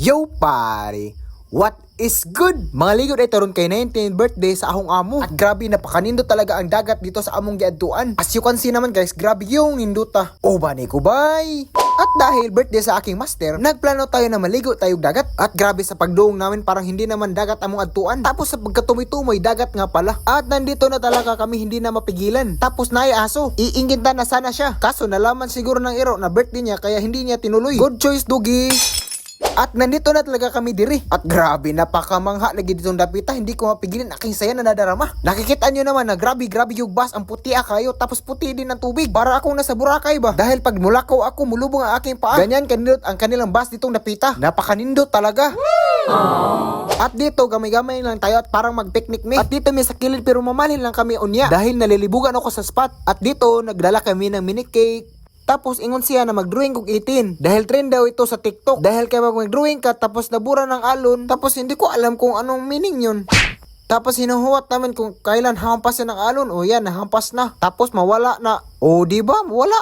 Yo pare, what is good? Mga ligod ay taron kay 19th birthday sa ahong amo. At grabe napakanindo talaga ang dagat dito sa among giadtuan. As you can see naman guys, grabe yung ninduta. O ba ni kubay? At dahil birthday sa aking master, nagplano tayo na maligo tayong dagat. At grabe sa pagduong namin parang hindi naman dagat among adtuan. Tapos sa pagkatumoy-tumoy dagat nga pala. At nandito na talaga kami hindi na mapigilan. Tapos naay aso, iingintan na sana siya. Kaso nalaman siguro ng iro na birthday niya kaya hindi niya tinuloy. Good choice Dugi. At nandito na talaga kami diri. At grabe, napakamangha lagi ditong dapita. Hindi ko mapigilin aking saya na nadarama. Nakikita nyo naman na grabe yung bus. Ang puti kayo. Tapos puti din ang tubig. Para akong nasa Boracay ba? Dahil pag mulakaw ako, mulubong ang aking paa. Ganyan kanindot ang kanilang bus ditong dapita. Napakanindot talaga. At dito, gamay-gamay lang tayo at parang mag-picnic me. At dito may sa kilid pero mamalin lang kami unya. Dahil nalilibugan ako sa spot. At dito, nagdala kami ng mini cake. Tapos ingon siya na mag-drawing kog 18. Dahil trend daw ito sa TikTok. Dahil kaya mag-drawing ka tapos nabura ng alon. Tapos hindi ko alam kung anong meaning yun. Tapos hinuhuwat namin kung kailan hampas yan ng alon. O yan, nahampas na. Tapos mawala na. O diba? Wala.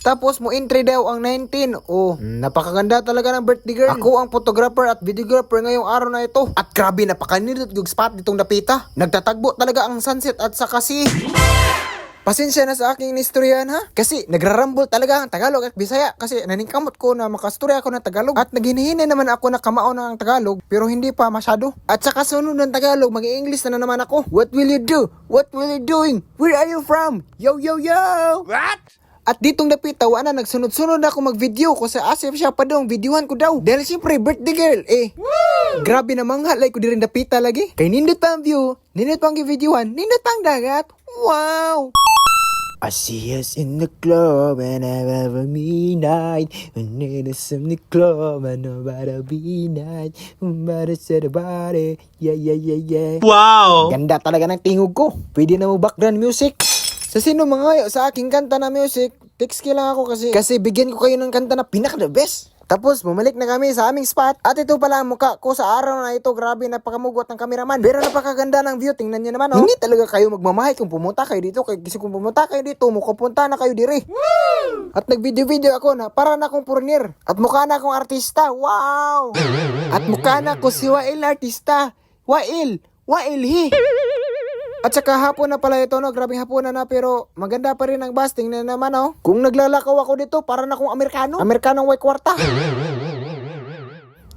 Tapos mo entry daw ang 19. Oh, napakaganda talaga ng birthday girl. Ako ang photographer at videographer ngayong araw na ito. At grabe, napakanindot yung spot ditong dapita. Nagtatagbo talaga ang sunset at saka si... Pasensya na sa aking inistoryahan ha. Kasi nagrarambol talaga ang Tagalog at Bisaya. Kasi naningkamot ko na makastorya ako ng Tagalog. At naghihinahinay naman ako na kamaon ng Tagalog. Pero hindi pa masyado. At sa kasunod ng Tagalog, mag-i-English na naman ako. What will you do? What will you doing? Where are you from? Yo, yo, yo! What? At ditong dapita, na nagsunod-sunod ako mag-video ko sa asif siya pa dong videohan ko daw. Dahil siyempre, birthday girl, eh. Woo! Grabe namang halay ko din dapita lagi. Kay nindot pa ang view, nindot pa ang videohan, nindot pa ang dagat. Wow! I see us in the club and I have a midnight. When it is in the club and nobody be night. Nobody said about it. Yeah, yeah, yeah, yeah. Wow! Ganda talaga ng tingog ko. Pwede na mo background music. Sa sino mga sa aking kanta na music, text lang ako kasi bigyan ko kayo ng kanta na pinaka-the best. Tapos, bumalik na kami sa aming spot. At ito pala ang mukha ko sa araw na ito. Grabe, napakamugot ng cameraman. Pero napakaganda ng view. Tingnan nyo naman, oh. Hindi talaga kayo magmamahay kung pumunta kayo dito. Kasi kung pumunta kayo dito, mukapunta na kayo diri. Woo! At nag-video ako na para na akong foreigner. At mukha na akong artista. Wow! At mukha na ako si Wael artista. Wael he. At saka hapon na pala ito, no? Grabing hapon na pero maganda pa rin ang busting na naman, oh. Kung naglalakaw ako dito, para na akong Amerikano. Amerikanong way kwarta.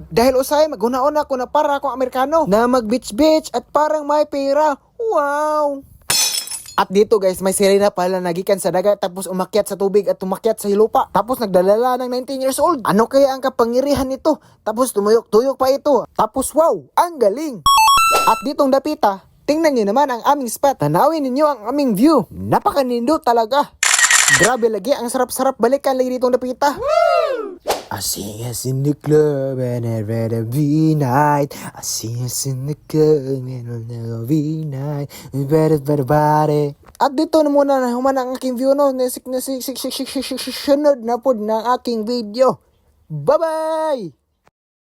Dahil usay, maghunaon ako na para akong Amerikano. Na mag-beach at parang may pera. Wow! At dito guys, may sirena pala nagikan sa dagat tapos umakyat sa tubig at umakyat sa hilupa. Tapos nagdalala ng 19 years old. Ano kaya ang kapangirihan nito? Tapos tumuyok-tuyok pa ito. Tapos wow, ang galing! At ditong dapita, tingnan nyo naman ang aming spot. Tanawin ninyo ang aming view. Napakanindo talaga. Grabe lagi. Ang sarap-sarap balikan lagi ditong dapita. Woo! I see us in the club and I'd rather be night. I see us in the club and I'll never be night. Better body. At dito na muna na human ang aking view, no. Sunod na pod ng aking video. Bye-bye!